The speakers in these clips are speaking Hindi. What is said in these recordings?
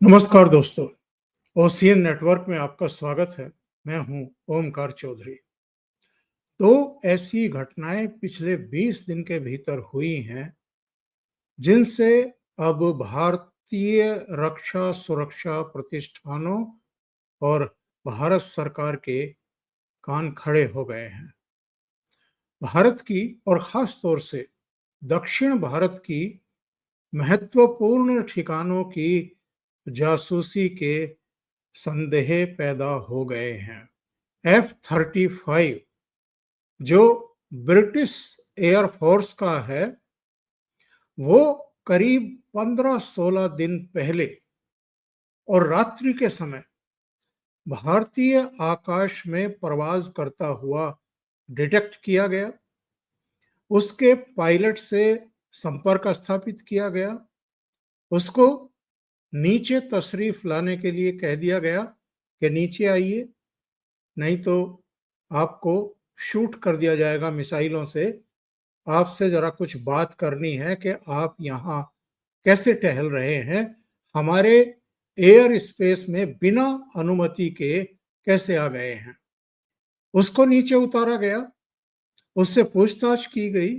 नमस्कार दोस्तों, ओशियन नेटवर्क में आपका स्वागत है। मैं हूं ओमकार चौधरी। तो ऐसी घटनाएं पिछले 20 दिन के भीतर हुई हैं, जिनसे अब भारतीय रक्षा सुरक्षा प्रतिष्ठानों और भारत सरकार के कान खड़े हो गए हैं। भारत की और खास तौर से दक्षिण भारत की महत्वपूर्ण ठिकानों की जासूसी के संदेह पैदा हो गए हैं। F-35 जो ब्रिटिश एयरफोर्स का है, वो करीब 15-16 दिन पहले और रात्रि के समय भारतीय आकाश में प्रवास करता हुआ डिटेक्ट किया गया। उसके पायलट से संपर्क स्थापित किया गया। उसको नीचे तशरीफ लाने के लिए कह दिया गया कि नीचे आइए, नहीं तो आपको शूट कर दिया जाएगा मिसाइलों से। आपसे जरा कुछ बात करनी है कि आप यहाँ कैसे टहल रहे हैं, हमारे एयर स्पेस में बिना अनुमति के कैसे आ गए हैं। उसको नीचे उतारा गया, उससे पूछताछ की गई।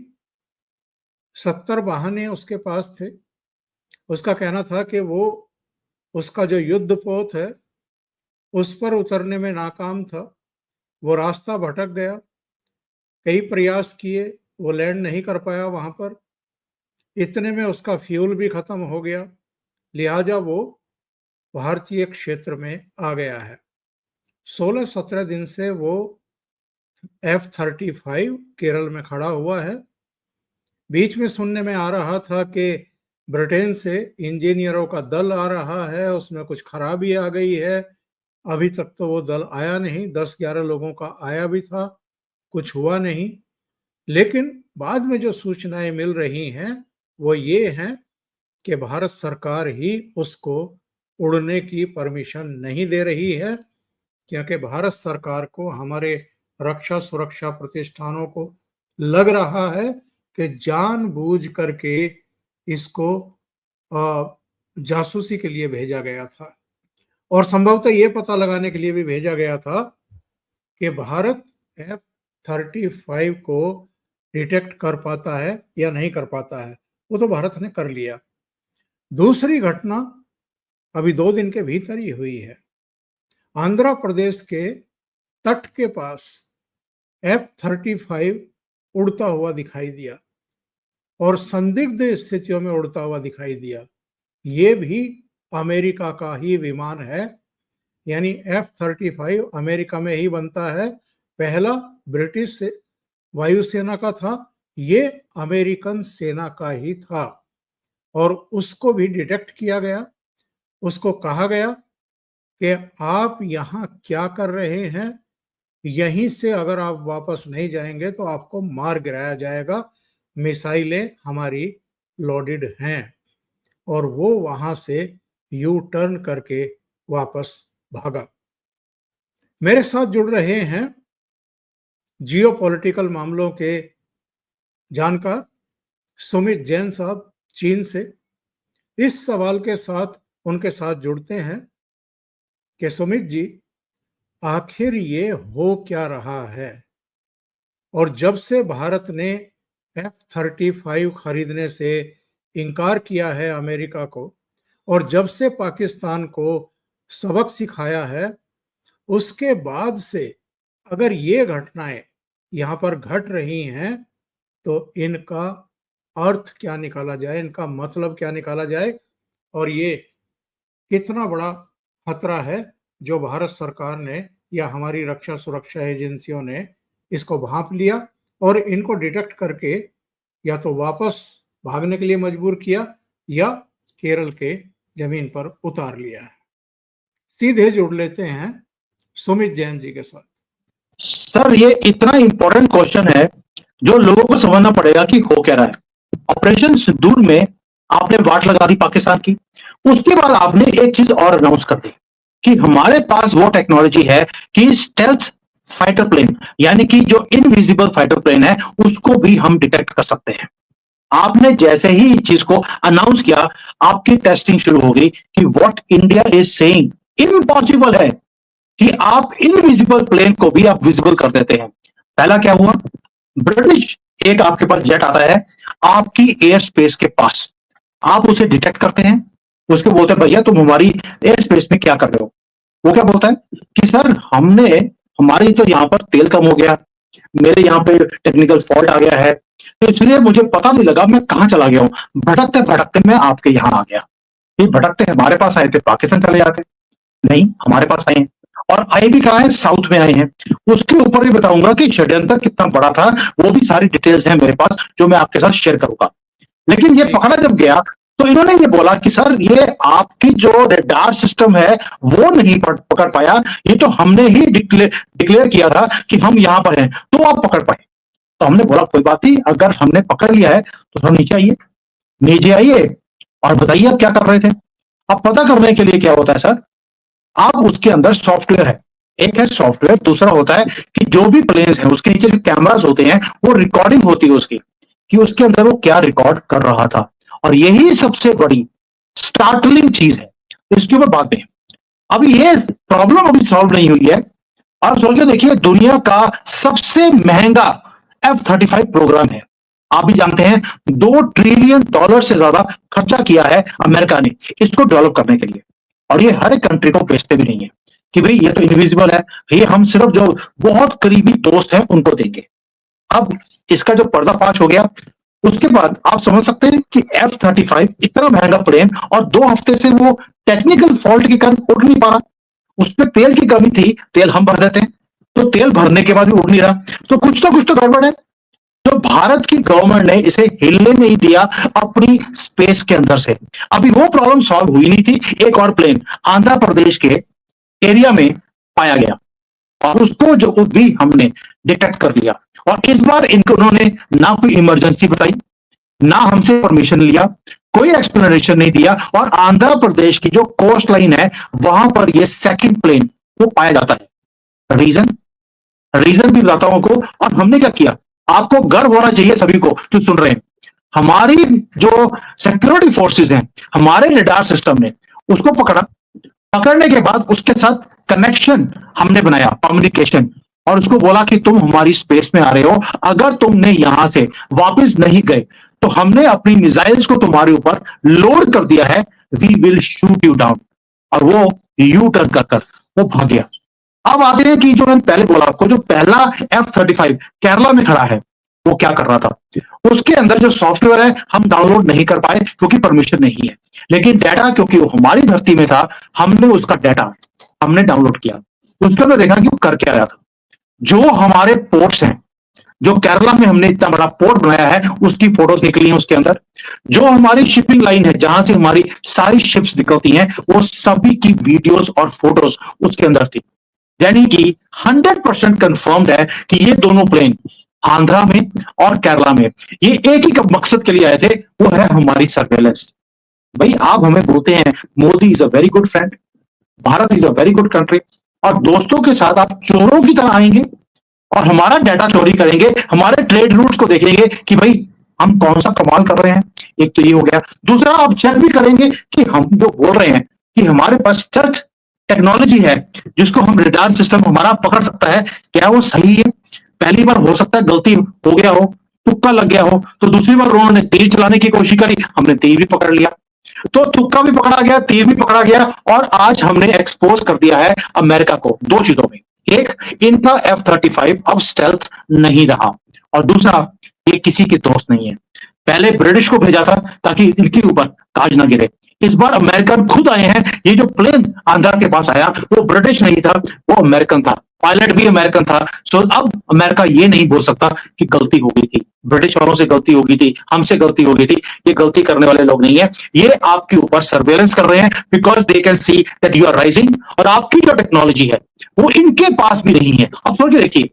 70 बहाने उसके पास थे। उसका कहना था कि वो उसका जो युद्धपोत है उस पर उतरने में नाकाम था, वो रास्ता भटक गया। कई प्रयास किए, वो लैंड नहीं कर पाया वहां पर। इतने में उसका फ्यूल भी खत्म हो गया, लिहाजा वो भारतीय क्षेत्र में आ गया है। 16-17 दिन से वो F-35 केरल में खड़ा हुआ है। बीच में सुनने में आ रहा था कि ब्रिटेन से इंजीनियरों का दल आ रहा है, उसमें कुछ खराबी आ गई है। अभी तक तो वो दल आया नहीं। 10-11 लोगों का आया भी था, कुछ हुआ नहीं। लेकिन बाद में जो सूचनाएं मिल रही हैं वो ये हैं कि भारत सरकार ही उसको उड़ने की परमिशन नहीं दे रही है, क्योंकि भारत सरकार को, हमारे रक्षा सुरक्षा प्रतिष्ठानों को लग रहा है कि जानबूझ करके इसको जासूसी के लिए भेजा गया था, और संभवतः ये पता लगाने के लिए भी भेजा गया था कि भारत F-35 को डिटेक्ट कर पाता है या नहीं कर पाता है। वो तो भारत ने कर लिया। दूसरी घटना अभी 2 दिन के भीतर ही हुई है। आंध्र प्रदेश के तट के पास F-35 उड़ता हुआ दिखाई दिया, और संदिग्ध स्थितियों में उड़ता हुआ दिखाई दिया। ये भी अमेरिका का ही विमान है, यानी F-35 अमेरिका में ही बनता है। पहला ब्रिटिश वायुसेना का था, ये अमेरिकन सेना का ही था, और उसको भी डिटेक्ट किया गया। उसको कहा गया कि आप यहाँ क्या कर रहे हैं, यहीं से अगर आप वापस नहीं जाएंगे तो आपको मार गिराया जाएगा, मिसाइलें हमारी लोडेड हैं। और वो वहां से यू टर्न करके वापस भागा। मेरे साथ जुड़ रहे हैं जियोपॉलिटिकल मामलों के जानकार सुमित जैन साहब, चीन से। इस सवाल के साथ उनके साथ जुड़ते हैं कि सुमित जी, आखिर ये हो क्या रहा है? और जब से भारत ने F-35 खरीदने से इनकार किया है अमेरिका को, और जब से पाकिस्तान को सबक सिखाया है, उसके बाद से अगर ये घटनाएं यहाँ पर घट रही हैं तो इनका अर्थ क्या निकाला जाए, इनका मतलब क्या निकाला जाए, और ये कितना बड़ा खतरा है जो भारत सरकार ने या हमारी रक्षा सुरक्षा एजेंसियों ने इसको भांप लिया और इनको डिटेक्ट करके या तो वापस भागने के लिए मजबूर किया या केरल के जमीन पर उतार लिया है। सीधे जुड़ लेते हैं सुमित जैन जी के साथ। सर, ये इतना इंपॉर्टेंट क्वेश्चन है जो लोगों को समझना पड़ेगा कि हो क्या रहा है। ऑपरेशन सिंदूर में आपने वाट लगा दी पाकिस्तान की, उसके बाद आपने एक चीज और अनाउंस कर दी कि हमारे पास वो टेक्नोलॉजी है कि स्टेल्थ फाइटर प्लेन, यानी कि जो इनविजिबल फाइटर प्लेन है, उसको भी हम डिटेक्ट कर सकते हैं। आपने जैसे ही इस चीज को अनाउंस किया, आपकी टेस्टिंग शुरू हो गई कि what India is saying impossible है कि आप इनविजिबल प्लेन को भी आप विजिबल कर देते हैं। पहला क्या हुआ, ब्रिटिश एक आपके पास जेट आता है आपकी एयर स्पेस के पास, आप उसे डिटेक्ट करते हैं, उसके बोलते हैं भैया तुम हमारी एयर स्पेस में क्या कर रहे हो। वो क्या बोलता है कि सर हमने, हमारी तो यहाँ पर तेल कम हो गया, मेरे यहाँ पे टेक्निकल फॉल्ट आ गया है, तो इसलिए मुझे पता नहीं लगा मैं कहाँ चला गया हूँ, भटकते भटकते मैं आपके यहाँ आ गया। ये भटकते हमारे पास आए थे पाकिस्तान चले जाते, नहीं हमारे पास आए हैं, और आए भी कहाँ है, साउथ में आए हैं। उसके ऊपर भी बताऊंगा कि षड्यंत्र कितना बड़ा था, वो भी सारी डिटेल्स हैं मेरे पास जो मैं आपके साथ शेयर करूंगा। लेकिन ये पकड़ा जब गया तो इन्होंने ये बोला कि सर ये आपकी जो रडार सिस्टम है वो नहीं पकड़ पाया, ये तो हमने ही डिक्लेयर किया था कि हम यहां पर हैं तो आप पकड़ पाए। तो हमने बोला कोई बात नहीं, अगर हमने पकड़ लिया है तो थोड़ा नीचे आइए, नीचे आइए और बताइए आप क्या कर रहे थे। अब पता करने के लिए क्या होता है सर, आप उसके अंदर सॉफ्टवेयर है, एक है सॉफ्टवेयर, दूसरा होता है कि जो भी प्लेन्स हैं उसके नीचे जो कैमरास होते हैं वो रिकॉर्डिंग होती है उसकी, कि उसके अंदर वो क्या रिकॉर्ड कर रहा था। और यही सबसे बड़ी स्टार्टलिंग चीज है, इसके ऊपर बात में अभी ये प्रॉब्लम अभी सॉल्व नहीं हुई है। और सोच के देखिए दुनिया का सबसे महंगा F-35 प्रोग्राम है, आप भी जानते हैं $2 ट्रिलियन से ज्यादा खर्चा किया है अमेरिका ने इसको डेवलप करने के लिए, और ये हर एक कंट्री को बेचते भी नहीं है कि भाई ये तो इनविजिबल है, ये हम सिर्फ जो बहुत करीबी दोस्त हैं उनको देंगे। अब इसका जो पर्दाफाश हो गया उसके बाद आप समझ सकते हैं कि F-35 इतना महंगा प्लेन और 2 हफ्ते से वो टेक्निकल फॉल्ट के कारण उड़ नहीं पा रहा, उसमें तेल की कमी थी, तेल हम भर देते हैं तो तेल भरने के बाद भी उड़ नहीं रहा, तो कुछ तो गड़बड़ है। तो भारत की गवर्नमेंट ने इसे हिलने नहीं दिया अपनी स्पेस के अंदर से। अभी वो प्रॉब्लम सॉल्व हुई नहीं थी, एक और प्लेन आंध्र प्रदेश के एरिया में पाया गया और उसको जो भी हमने डिटेक्ट कर लिया, और इस बार इनको उन्होंने ना कोई इमरजेंसी बताई, ना हमसे परमिशन लिया, कोई एक्सप्लेनेशन नहीं दिया, और आंध्र प्रदेश की जो कोस्ट लाइन है वहां पर ये सेकंड प्लेन वो पाया जाता है। रीजन भी बताता हूं आपको। और हमने क्या किया, आपको गर्व होना चाहिए सभी को जो सुन रहे हैं, हमारी जो सिक्योरिटी फोर्सेस हैं, हमारे रडार सिस्टम ने उसको पकड़ा, पकड़ने के बाद उसके साथ कनेक्शन हमने बनाया, कम्युनिकेशन, और उसको बोला कि तुम हमारी स्पेस में आ रहे हो, अगर तुमने यहां से वापस नहीं गए तो हमने अपनी मिसाइल्स को तुम्हारे ऊपर लोड कर दिया है, we will shoot you down. और वो यू टर्न कर वो भाग गया। अब आते हैं कि जो मैंने पहले बोला आपको, जो पहला F-35 केरला में खड़ा है वो क्या कर रहा था, उसके अंदर जो सॉफ्टवेयर है हम डाउनलोड नहीं कर पाए क्योंकि परमिशन नहीं है, लेकिन डाटा क्योंकि वो हमारी धरती में था, हमने उसका डाटा हमने डाउनलोड किया, उसके अंदर देखा कि वो कर क्या रहा था। जो हमारे पोर्ट्स हैं, जो केरला में हमने इतना बड़ा पोर्ट बनाया है उसकी फोटोज निकली हैं उसके अंदर, जो हमारी शिपिंग लाइन है जहां से हमारी सारी शिप्स निकलती हैं वो सभी की वीडियोस और फोटोज उसके अंदर थी। यानी कि 100% कंफर्म्ड है कि ये दोनों प्लेन आंध्रा में और केरला में ये एक ही मकसद के लिए आए थे, वो है हमारी सर्वेलेंस। भाई आप हमें बोलते हैं Modi is a very good friend, Bharat is a very good country, और दोस्तों के साथ आप चोरों की तरह आएंगे और हमारा डाटा चोरी करेंगे, हमारे ट्रेड रूट्स को देखेंगे कि भाई हम कौन सा कमाल कर रहे हैं। एक तो ये हो गया, दूसरा आप चेक भी करेंगे कि हम जो बोल रहे हैं कि हमारे पास स्टेल्थ टेक्नोलॉजी है जिसको हम रडार सिस्टम हमारा पकड़ सकता है, क्या वो सही है। पहली बार हो सकता है गलती हो गया हो, तुक्का लग गया हो, तो दूसरी बार उन्होंने तीर चलाने की कोशिश करी, हमने तीर भी पकड़ लिया, तो तुक्का भी पकड़ा गया, तीर भी पकड़ा गया, और आज हमने एक्सपोज कर दिया है अमेरिका को 2 चीजों में। एक, इनका F-35 अब स्टेल्थ नहीं रहा, और दूसरा ये किसी के दोस्त नहीं है। पहले ब्रिटिश को भेजा था ताकि इनके ऊपर काज ना गिरे, इस बार अमेरिकन खुद आए हैं। ये जो प्लेन आंध्रा के पास आया वो ब्रिटिश नहीं था, वो अमेरिकन था, पायलट भी अमेरिकन था। सो अब अमेरिका ये नहीं बोल सकता कि गलती हो गई थी, ब्रिटिश वालों से गलती हो गई थी, हमसे गलती हो गई थी, ये गलती करने वाले लोग नहीं है, ये आपके ऊपर सर्वेलेंस कर रहे हैं because they can see that you are rising, और आपकी जो टेक्नोलॉजी है वो इनके पास भी नहीं है। अब सोच के देखिए,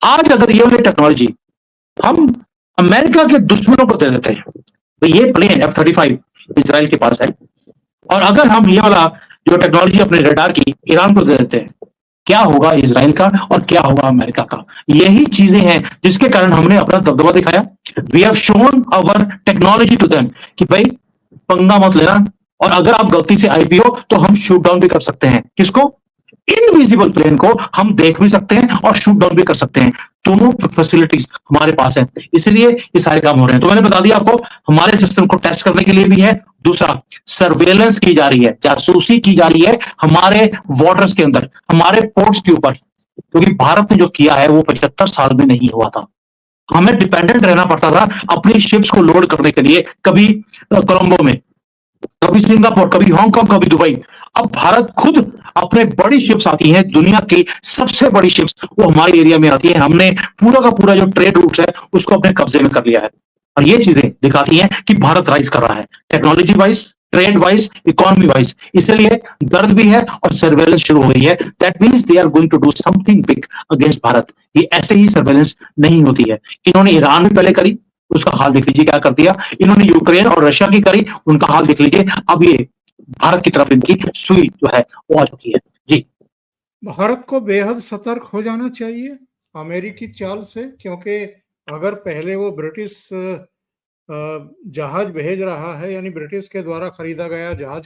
आज अगर ये वाली टेक्नोलॉजी हम अमेरिका के दुश्मनों को दे देते हैं, तो ये प्लेन F-35 इजराइल के पास है, और अगर हम ये वाला जो टेक्नोलॉजी अपने रडार की ईरान को दे देते हैं, क्या होगा इजराइल का और क्या होगा अमेरिका का। यही चीजें हैं जिसके कारण हमने अपना दबदबा दिखाया। We have shown our technology to them कि भाई पंगा मत लेना, और अगर आप गलती से आईपीओ तो हम शूट डाउन भी कर सकते हैं। किसको? इनविजिबल प्लेन को हम देख भी सकते हैं और शूट डाउन भी कर सकते हैं। दोनों फैसिलिटीज हमारे पास है, इसलिए ये सारे काम हो रहे हैं। तो मैंने बता दिया आपको, हमारे सिस्टम को टेस्ट करने के लिए भी है। दूसरा, सर्वेलेंस की जा रही है, जासूसी की जा रही है हमारे वाटर्स के अंदर, हमारे पोर्ट्स के ऊपर, क्योंकि भारत ने जो किया है वो 75 साल में नहीं हुआ था। हमें डिपेंडेंट रहना पड़ता था अपनी शिप्स को लोड करने के लिए, कभी कोलंबो में, कभी सिंगापुर, कभी हांगकांग, कभी दुबई। अब भारत खुद अपने बड़ी शिप्स आती हैं, दुनिया की सबसे बड़ी शिप्स वो हमारे एरिया में आती है। हमने पूरा का पूरा जो ट्रेड रूट है उसको अपने कब्जे में कर लिया है, और ये चीजें दिखाती हैं कि भारत राइज कर रहा है technology wise, trade wise, economy wise. इसलिए दर्द भी है और सर्वेलेंस शुरू हो गई है। That means they are going to do something big against Bharat. ये ऐसे ही सर्वेलेंस नहीं होती है। इन्होंने ईरान में पहले करी, उसका हाल देख लीजिए क्या कर दिया। इन्होंने यूक्रेन और रशिया की करी, उनका हाल देख लीजिए। अब ये भारत की तरफ इनकी सुई जो है वो आ चुकी है। जी, भारत को बेहद सतर्क हो जाना चाहिए अमेरिकी चाल से, क्योंकि अगर पहले वो ब्रिटिश जहाज भेज रहा है, यानी ब्रिटिश के द्वारा खरीदा गया जहाज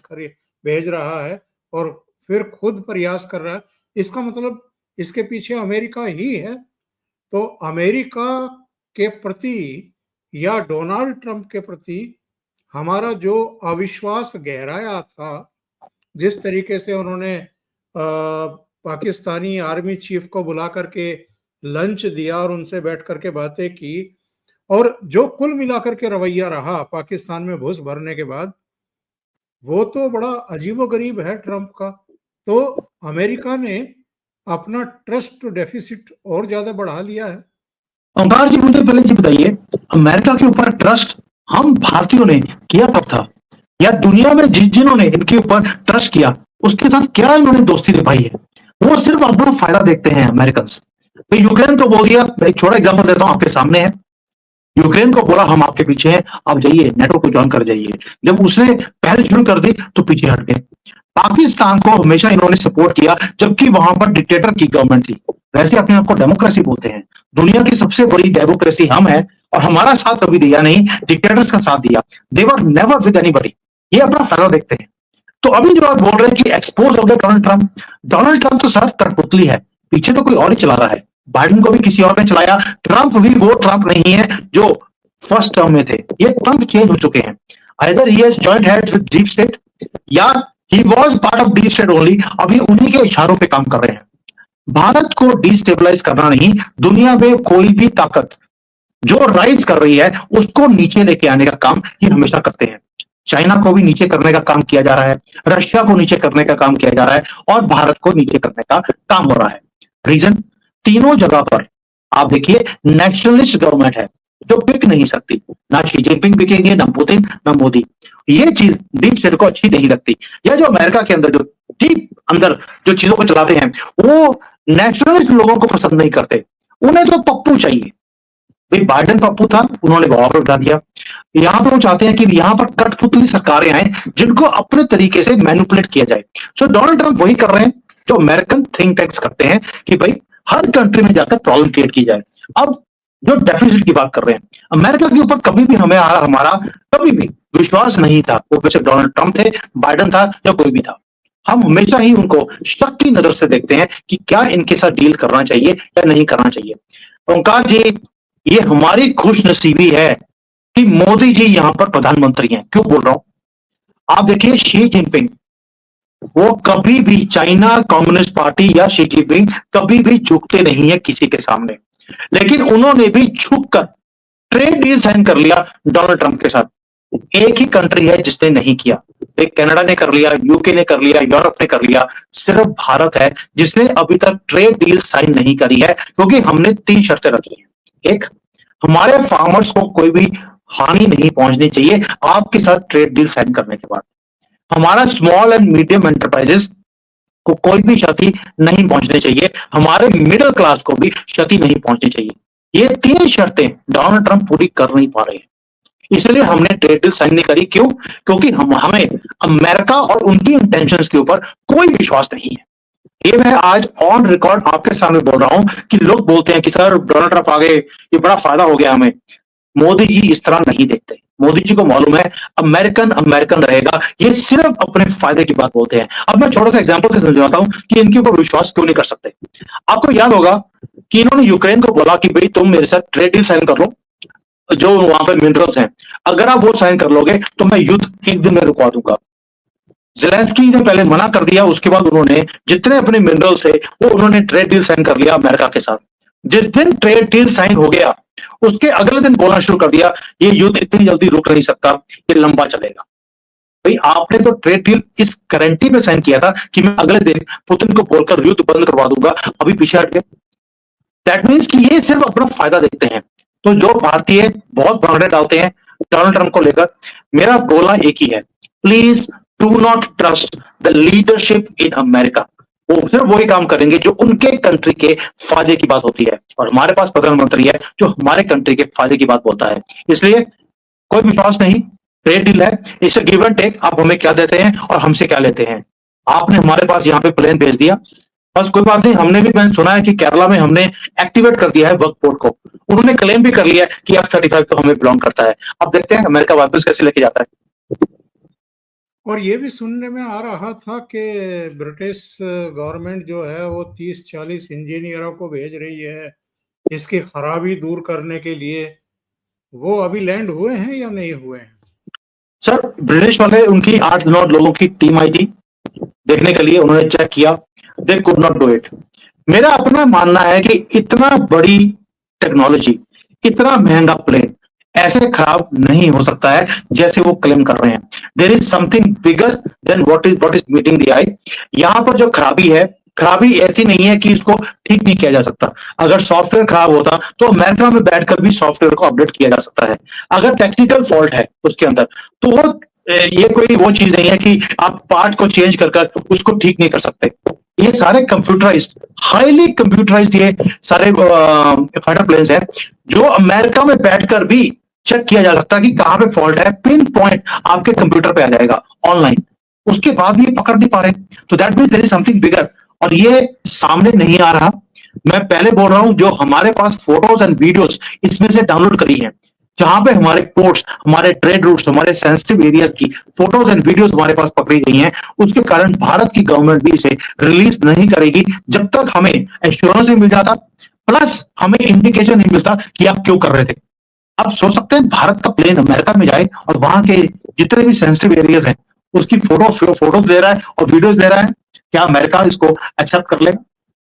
भेज रहा है और फिर खुद प्रयास कर रहा है, इसका मतलब इसके पीछे अमेरिका ही है। तो अमेरिका के प्रति या डोनाल्ड ट्रंप के प्रति हमारा जो अविश्वास गहराया था, जिस तरीके से उन्होंने पाकिस्तानी आर्मी चीफ को बुला करके लंच दिया और उनसे बैठ करके बातें की, और जो कुल मिलाकर के रवैया रहा पाकिस्तान में घुस भरने के बाद, वो तो बड़ा अजीबोगरीब है ट्रंप का। तो अमेरिका ने अपना ट्रस्ट डेफिसिट और ज्यादा बढ़ा लिया है। ओंकार जी मुझे पहले जी बताइए, अमेरिका के ऊपर ट्रस्ट हम भारतीयों ने किया कब था, या दुनिया में जिन्होंने इनके ऊपर ट्रस्ट किया उसके साथ क्या इन्होंने दोस्ती निभाई है? वो सिर्फ अपना फायदा देखते हैं अमेरिकन। यूक्रेन तो बोल दिया, मैं एक छोटा एग्जाम्पल देता हूं, आपके सामने है। यूक्रेन को बोला हम आपके पीछे हैं, आप जाइए नेटो को ज्वाइन कर जाइए। जब उसने पहल शुरू कर दी तो पीछे हट गए। पाकिस्तान को हमेशा इन्होंने सपोर्ट किया जबकि वहां पर डिक्टेटर की गवर्नमेंट थी। वैसे अपने आप को डेमोक्रेसी बोलते हैं, दुनिया की सबसे बड़ी डेमोक्रेसी हम है, और हमारा साथ कभी दिया नहीं, डिक्टेटर्स का साथ दिया। दे वर नेवर विद एनीबॉडी। ये अपना फायदा देखते हैं। तो अभी जो आप बोल रहे हैं कि एक्सपोज हो गया डोनाल्ड ट्रंप तो सर कठपुतली है, पीछे तो कोई और ही चला रहा है। बाइडेन को भी किसी और ने चलाया। ट्रंप भी वो ट्रंप नहीं है जो फर्स्ट टर्म में थे, ये ट्रंप चेंज हो चुके हैं। Either he has joined hands with deep state, या he was part of deep state only. अभी उन्हीं के इशारों पे काम कर रहे हैं। भारत को डिस्टेबलाइज करना नहीं, दुनिया में कोई भी ताकत जो राइज कर रही है उसको नीचे लेके आने का काम ये हमेशा करते हैं। चाइना को भी नीचे करने का काम किया जा रहा है, रशिया को नीचे करने का काम किया जा रहा है, और भारत को नीचे करने का काम हो रहा है। रीजन, तीनों जगह पर आप देखिए नेशनलिस्ट गवर्नमेंट है जो बिक नहीं सकती। ना शी जिनपिंग बिकेंगे, ना पुतिन, ना मोदी। ये चीज डीप स्टेट को अच्छी नहीं लगती। या जो अमेरिका के अंदर जो डीप अंदर जो चीजों को चलाते हैं वो नेशनलिस्ट लोगों को पसंद नहीं करते, उन्हें तो पप्पू चाहिए। भाई बाइडेन पप्पू था, उन्होंने वॉर उठा दिया। यहां पर वो चाहते हैं कि यहां पर कठपुतली सरकारें आए जिनको अपने तरीके से मैनिपुलेट किया जाए। सो डोनाल्ड ट्रंप वही कर रहे हैं जो अमेरिकन थिंक टैंक्स करते हैं कि भाई हर कंट्री में जाकर प्रॉब्लम क्रिएट की जाए। अब जो डेफिसिट की बात कर रहे हैं, अमेरिका के ऊपर कभी भी हमारा कभी भी विश्वास नहीं था। वो वैसे डोनाल्ड ट्रंप थे, बाइडेन था, या कोई भी था। हम हमेशा ही उनको शक की नजर से देखते हैं कि क्या इनके साथ डील करना चाहिए या नहीं करना चाहिए। ओंकार जी, ये हमारी खुशनसीबी है कि मोदी जी यहां पर प्रधानमंत्री हैं। क्यों बोल रहा हूं, आप देखिए शी जिनपिंग, वो कभी भी चाइना कम्युनिस्ट पार्टी या शी जिनपिंग कभी भी झुकते नहीं है किसी के सामने, लेकिन उन्होंने भी झुककर ट्रेड डील साइन कर लिया डोनाल्ड ट्रंप के साथ। एक ही कंट्री है जिसने नहीं किया, एक कनाडा ने कर लिया, यूके ने कर लिया, यूरोप ने कर लिया, सिर्फ भारत है जिसने अभी तक ट्रेड डील साइन नहीं करी है, क्योंकि हमने 3 शर्तें रखी हैं। एक, हमारे फार्मर्स को कोई भी हानि नहीं पहुंचनी चाहिए आपके साथ ट्रेड डील साइन करने के बाद। हमारा स्मॉल एंड मीडियम एंटरप्राइजेस को कोई भी क्षति नहीं पहुंचनी चाहिए, हमारे मिडिल क्लास को भी क्षति नहीं पहुंचनी चाहिए। ये 3 शर्तें डोनाल्ड ट्रंप पूरी कर नहीं पा रहे हैं, इसलिए हमने ट्रेड डील साइन नहीं करी। क्यों? क्योंकि हमें अमेरिका और उनकी इंटेंशंस के ऊपर कोई विश्वास नहीं है। ये मैं आज ऑन रिकॉर्ड आपके सामने बोल रहा हूं कि लोग बोलते हैं कि सर डोनाल्ड ट्रंप आ गए, ये बड़ा फायदा हो गया हमें। मोदी जी इस तरह नहीं देखते। मोदी जी को मालूम है अमेरिकन अमेरिकन रहेगा, ये सिर्फ अपने फायदे की बात बोलते हैं। अब मैं छोटा सा एग्जांपल से समझाता हूं कि इनके ऊपर विश्वास क्यों नहीं कर सकते। आपको याद होगा कि इन्होंने यूक्रेन को बोला कि भाई तुम मेरे साथ ट्रेड डील साइन कर लो, जो वहां पे मिनरल्स हैं, अगर आप वो साइन कर लोगे तो मैं युद्ध एक दिन में रुकवा दूंगा। ज़ेलेंस्की ने पहले मना कर दिया, उसके बाद उन्होंने जितने अपने मिनरल्स थे वो उन्होंने ट्रेड डील साइन कर लिया अमेरिका के साथ। जिस दिन ट्रेड डील साइन हो गया उसके अगले दिन बोलना शुरू कर दिया ये युद्ध इतनी जल्दी रुक नहीं सकता, ये लंबा चलेगा। भाई आपने तो ट्रेड डील इस गारंटी में साइन किया था कि मैं अगले दिन पुतिन को बोलकर युद्ध बंद करवा दूंगा, अभी पीछे हट गए। दैट मीन्स कि ये सिर्फ अपना फायदा देखते हैं। तो जो भारतीय बहुत भांगड़े डालते हैं डोनाल्ड ट्रंप को लेकर, मेरा बोलना एक ही है, please do not trust the leadership in America. वो सिर्फ वही काम करेंगे जो उनके कंट्री के फायदे की बात होती है, और हमारे पास प्रधानमंत्री है जो हमारे कंट्री के फायदे की बात बोलता है। इसलिए कोई विश्वास नहीं, ट्रेड डील है, इसे गिव एंड टेक। आप हमें क्या देते हैं और हमसे क्या लेते हैं। आपने हमारे पास यहाँ पे प्लेन भेज दिया, बस कोई बात नहीं। हमने भी, मैंने सुना है कि केरला में हमने एक्टिवेट कर दिया है वर्क पोर्ट को, उन्होंने क्लेम भी कर लिया है कि F-35 तो हमें बिलोंग करता है। अब देखते हैं अमेरिका वापस कैसे लेके जाता है। और ये भी सुनने में आ रहा था कि ब्रिटिश गवर्नमेंट जो है वो 30-40 इंजीनियरों को भेज रही है इसकी खराबी दूर करने के लिए। वो अभी लैंड हुए हैं या नहीं हुए हैं? सर ब्रिटिश वाले, उनकी 8-9 लोगों की टीम आई थी देखने के लिए, उन्होंने चेक किया, they could not do it. मेरा अपना मानना है कि इतना बड़ी टेक्नोलॉजी, इतना महंगा प्लेन ऐसे खराब नहीं हो सकता है जैसे वो क्लेम कर रहे हैं। There is something bigger than what is meeting the eye. यहां पर जो खराबी है, खराबी ऐसी नहीं है कि इसको ठीक नहीं किया जा सकता। अगर सॉफ्टवेयर खराब होता तो अमेरिका में बैठकर भी सॉफ्टवेयर को अपडेट किया जा सकता है। अगर टेक्निकल फॉल्ट है उसके अंदर तो वो ये कोई वो चीज नहीं है कि आप पार्ट को चेंज कर उसको ठीक नहीं कर सकते। ये सारे कंप्यूटराइज्ड, हाईली कंप्यूटराइज्ड ये सारे फाइटर प्लेन्स हैं जो अमेरिका में बैठकर भी चेक किया जा सकता है कि कहां पे फॉल्ट है, पिन पॉइंट आपके कंप्यूटर पे आ जाएगा ऑनलाइन। उसके बाद भी पकड़ नहीं पा रहे, तो that means there is something bigger, और ये सामने नहीं आ रहा। मैं पहले बोल रहा हूं, जो हमारे पास फोटोज एंड वीडियोस इसमें से डाउनलोड करी है, जहां पे हमारे पोर्ट्स, हमारे ट्रेड रूट्स, हमारे सेंसिटिव एरियाज की फोटोज एंड वीडियोस हमारे पास पकड़ी गई हैं, उसके कारण भारत की गवर्नमेंट भी इसे रिलीज नहीं करेगी जब तक हमें एश्योरेंस नहीं मिल जाता, प्लस हमें इंडिकेशन नहीं मिलता कि आप क्यों कर रहे थे। आप सोच सकते हैं भारत का प्लेन अमेरिका में जाए और वहां के जितने भी सेंसिटिव एरियाज हैं उसकी फोटोज ले रहा है और वीडियोज ले रहा है, क्या अमेरिका इसको एक्सेप्ट कर लेगा?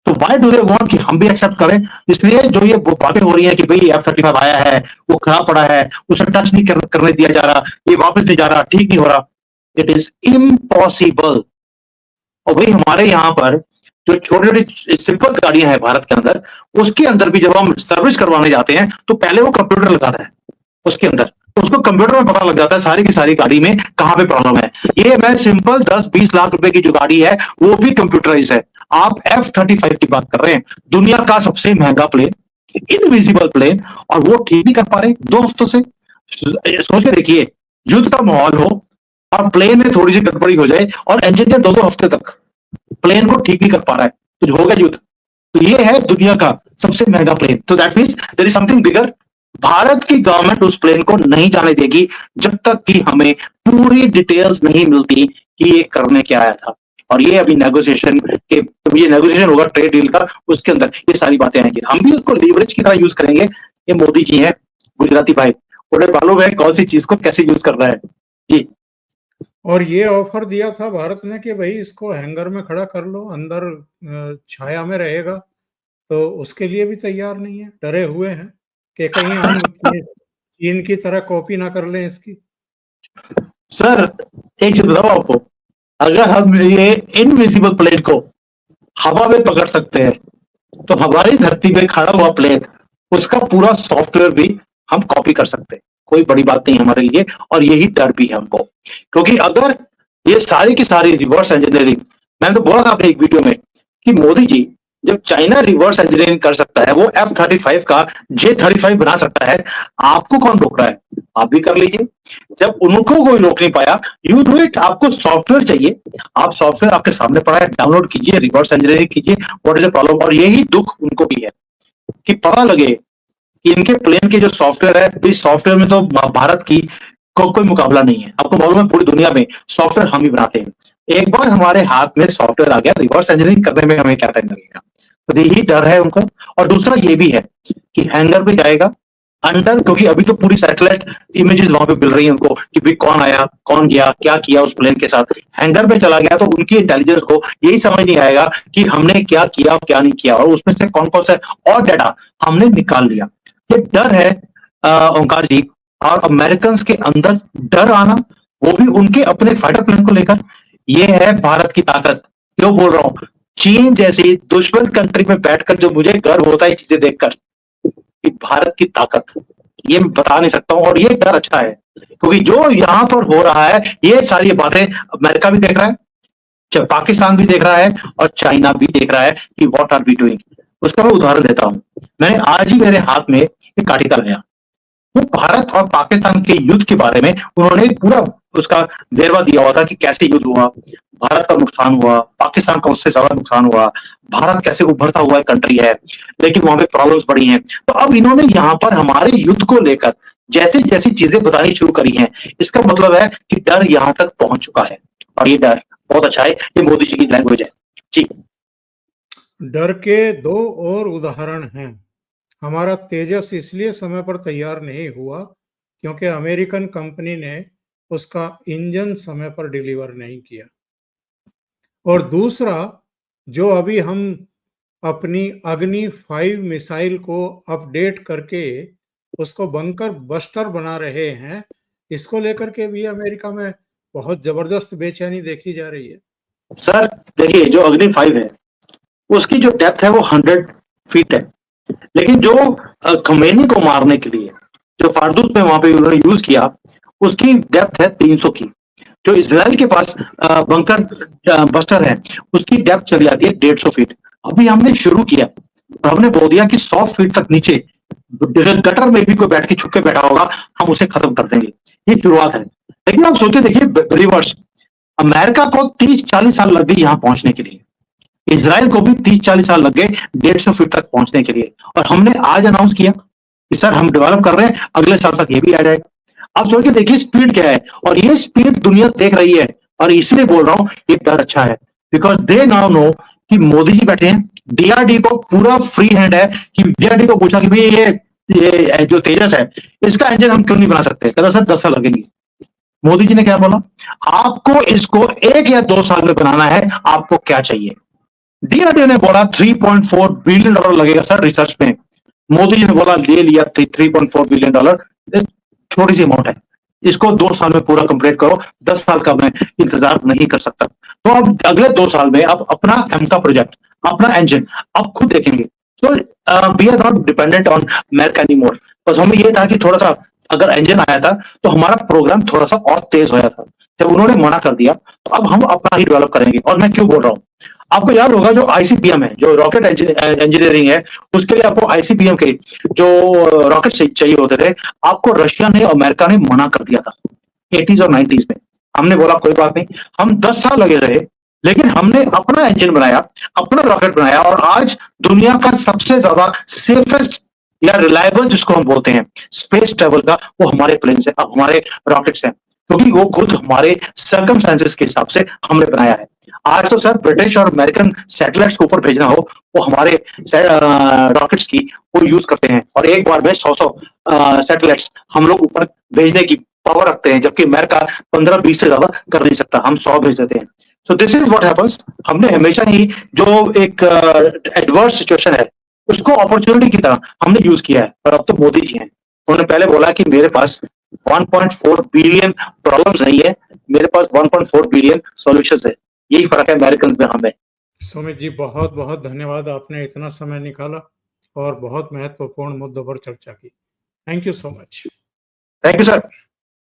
तो वाई डू दे वांट कि हम भी एक्सेप्ट करें? इसलिए जो ये बातें हो रही है कि भाई F-35 आया है, वो खराब पड़ा है, उसे टच नहीं करने दिया जा रहा, ये वापस नहीं जा रहा, ठीक नहीं हो रहा, इट इज इम्पॉसिबल। और भाई हमारे यहाँ पर जो छोटी छोटी सिंपल गाड़ियां हैं भारत के अंदर, उसके अंदर भी जब हम सर्विस करवाने जाते हैं तो पहले वो कंप्यूटर लगाता है उसके अंदर, तो उसको कंप्यूटर में पता लग जाता है सारी की सारी गाड़ी में कहां पे प्रॉब्लम है। ये मैं सिंपल 10-20 लाख रुपए की जो गाड़ी है वो भी कंप्यूटराइज है। आप F-35 की बात कर रहे हैं, दुनिया का सबसे महंगा प्लेन, इनविजिबल प्लेन, और वो ठीक नहीं कर पा रहे दोस्तों से। सोच के देखिए, युद्ध का माहौल हो और प्लेन में थोड़ी सी गड़बड़ी हो जाए और इंजीनियर 2-2 हफ्ते तक प्लेन को ठीक नहीं कर पा रहा है, तो होगा युद्ध। तो ये है दुनिया का सबसे महंगा प्लेन, तो that means there is something bigger. Bharat की गवर्नमेंट उस प्लेन को नहीं जाने देगी जब तक कि हमें पूरी डिटेल्स नहीं मिलती कि ये करने क्या आया था। और ये अभी नेगोशिएशन के, ये नेगोशिएशन होगा ट्रेड डील का, उसके अंदर ये सारी बातें आएंगी, हम भी उसको लीवरेज की तरह यूज करेंगे। ये मोदी जी हैं गुजराती भाई, उन्हें मालूम है कौन सी चीज को कैसे यूज करना है जी। और ये ऑफर दिया था भारत ने कि भाई इसको हैंगर में खड़ा कर लो, अंदर छाया में रहेगा, तो उसके लिए भी तैयार नहीं है, डरे हुए हैं कि कहीं हम चीन की तरह कॉपी ना कर लें इसकी। सर एक चीज बताओ आपको, अगर हम ये इनविजिबल प्लेन को हवा में पकड़ सकते हैं तो हमारी धरती पे खड़ा हुआ प्लेन, उसका पूरा सॉफ्टवेयर भी हम कॉपी कर सकते हैं। कोई बड़ी बात नहीं हमारे लिए, और यही डर भी है हमको, क्योंकि अगर ये सारी की सारी रिवर्स इंजीनियरिंग, मैंने तो बोला था अपने एक वीडियो में कि मोदी जी जब चाइना रिवर्स इंजीनियरिंग कर सकता है, वो F-35 का J-35 बना सकता है, आपको कौन रोक रहा है? आप भी कर लीजिए। जब उनको कोई रोक नहीं पाया, यू डू इट। आपको सॉफ्टवेयर चाहिए, आप सॉफ्टवेयर आपके सामने पड़ा है, डाउनलोड कीजिए, रिवर्स इंजीनियरिंग कीजिए, व्हाट इज द प्रॉब्लम। और यही दुख उनको भी है कि पता लगे कि इनके प्लेन के जो सॉफ्टवेयर है, इस सॉफ्टवेयर में तो भारत की कोई मुकाबला नहीं है। आपको मालूम है पूरी दुनिया में सॉफ्टवेयर हम ही बनाते हैं। एक बार हमारे हाथ में सॉफ्टवेयर आ गया, रिवर्स इंजीनियरिंग करने में हमें क्या टाइम लगेगा? तो यही डर है उनको। और दूसरा ये भी है कि हैंगर पे जाएगा अंडर, क्योंकि अभी तो पूरी सैटेलाइट इमेजेस वहां पे मिल रही है उनको कि भाई कौन आया, कौन गया, क्या किया उस प्लेन के साथ। हैंगर पे चला गया तो उनकी इंटेलिजेंस को यही समझ नहीं आएगा कि हमने क्या किया और क्या नहीं किया, और उसमें से कौन कौन सा और डाटा हमने निकाल लिया। ये डर है ओंकार जी। और अमेरिकन के अंदर डर आना, वो भी उनके अपने फाइटर प्लेन को लेकर, ये है भारत की ताकत। क्यों बोल रहा हूं? चीन जैसी दुश्मन कंट्री में बैठकर जो मुझे गर्व होता है चीजें देखकर कि भारत की ताकत, ये मैं बता नहीं सकता हूं। और ये डर अच्छा है, क्योंकि जो यहां पर हो रहा है ये सारी बातें अमेरिका भी देख रहा है, पाकिस्तान भी देख रहा है, और चाइना भी देख रहा है कि व्हाट आर वी डूइंग। उसका मैं उदाहरण देता हूं। मैंने आज ही मेरे हाथ में एक आर्टिकल आया, वो भारत और पाकिस्तान के युद्ध के बारे में उन्होंने पूरा उसका वेरवा दिया हुआ था कि कैसे युद्ध हुआ, भारत का नुकसान हुआ, पाकिस्तान का उससे ज्यादा नुकसान हुआ, भारत कैसे उभरता हुआ कंट्री है, लेकिन वहां पे प्रॉब्लम्स बड़ी हैं। तो अब इन्होंने यहाँ पर हमारे युद्ध को लेकर जैसे जैसी चीजें बतानी शुरू करी हैं, इसका मतलब है कि डर यहाँ तक पहुंच चुका है। और ये डर बहुत अच्छा है, ये मोदी जी की लैंग्वेज है जी। डर के दो और उदाहरण हैं। हमारा तेजस इसलिए समय पर तैयार नहीं हुआ क्योंकि अमेरिकन कंपनी ने उसका इंजन समय पर डिलीवर नहीं किया। और दूसरा, जो अभी हम अपनी अग्नि 5 मिसाइल को अपडेट करके उसको बंकर बस्टर बना रहे हैं, इसको लेकर के भी अमेरिका में बहुत जबरदस्त बेचैनी देखी जा रही है। सर देखिए, जो अग्नि 5 है उसकी जो डेप्थ है वो 100 फीट है, लेकिन जो खमेनी को मारने के लिए जो फारदूस में वहां पे उन्होंने यूज किया, उसकी डेप्थ है 300 की। जो इसराइल के पास बंकर बस्टर है, उसकी डेप्थ चली जाती है 150 फीट। अभी हमने शुरू किया और हमने बोल दिया कि 100 फीट तक नीचे गटर में भी कोई बैठ के छुप के बैठा होगा, हम उसे खत्म कर देंगे। ये शुरुआत है। लेकिन आप सोचे देखिए रिवर्स, अमेरिका को 30-40 साल लग गई यहां पहुंचने के लिए, इजराइल को भी 30-40 साल लग गए 150 फीट तक पहुंचने के लिए, और हमने आज अनाउंस किया कि सर हम डेवलप कर रहे हैं, अगले साल तक ये भी आ जाएगा। अब सोच के देखिए स्पीड क्या है, और ये स्पीड दुनिया देख रही है। और इसलिए बोल रहा हूं ये डर अच्छा है, बिकॉज दे नाउ नो कि मोदी जी बैठे हैं, डीआरडी को पूरा फ्री हैंड है। कि डीआरडी को पूछा कि भाई ये जो तेजस है इसका इंजन हम क्यों नहीं बना सकते, कहता सर 10 साल लगेंगे। मोदी जी ने क्या बोला, आपको इसको 1 या 2 साल में बनाना है, आपको क्या चाहिए? डीआरडीओ ने बोला $3.4 बिलियन लगेगा सर रिसर्च में। मोदी जी ने बोला ले लिया $3.4 बिलियन, छोटी सी अमाउंट है, इसको 2 साल में पूरा कंप्लीट करो, 10 साल का मैं इंतजार नहीं कर सकता। तो अब अगले 2 साल में अब अपना एम का प्रोजेक्ट, अपना इंजन अब खुद देखेंगे। तो we are not dependent on America anymore. बस हमें ये था कि थोड़ा सा अगर इंजन आया था तो हमारा प्रोग्राम थोड़ा सा और तेज हो जाता। जब उन्होंने मना कर दिया तो अब हम अपना ही डेवलप करेंगे। और मैं क्यों बोल रहा हूँ, आपको याद होगा जो आईसीबीएम है, जो रॉकेट इंजीनियरिंग है, उसके लिए आपको आईसीबीएम के जो रॉकेट चाहिए होते थे, आपको रशिया ने और अमेरिका ने मना कर दिया था 80s और 90s में। हमने बोला कोई बात नहीं, हम 10 साल लगे रहे, लेकिन हमने अपना इंजन बनाया, अपना रॉकेट बनाया, और आज दुनिया का सबसे ज्यादा सेफेस्ट या रिलायबल जिसको हम बोलते हैं स्पेस ट्रेवल का, वो हमारे प्लेन से, हमारे रॉकेट्स हैं, क्योंकि वो खुद हमारे सर्कमस्टेंसेस के हिसाब से हमने बनाया है। आज तो सर ब्रिटिश और अमेरिकन सैटेलाइट्स को ऊपर भेजना हो, वो हमारे रॉकेट्स की वो यूज करते हैं, और एक बार में 100 सैटेलाइट्स हम लोग ऊपर भेजने की पावर रखते हैं, जबकि अमेरिका 15-20 से ज्यादा कर नहीं सकता, हम 100 भेज देते हैं। So this is what happens. हमने हमेशा ही जो एक एडवर्स सिचुएशन है उसको अपॉर्चुनिटी की तरह हमने यूज किया है। और अब तो मोदी जी हैं, उन्होंने पहले बोला कि मेरे पास 1.4 बिलियन प्रॉब्लम्स नहीं है, मेरे पास 1.4 बिलियन सॉल्यूशंस है। यही फर्क है अमेरिकन में हमें। सुमित जी, बहुत बहुत धन्यवाद, आपने इतना समय निकाला और बहुत महत्वपूर्ण मुद्दों पर चर्चा की। Thank you so much. Thank you sir.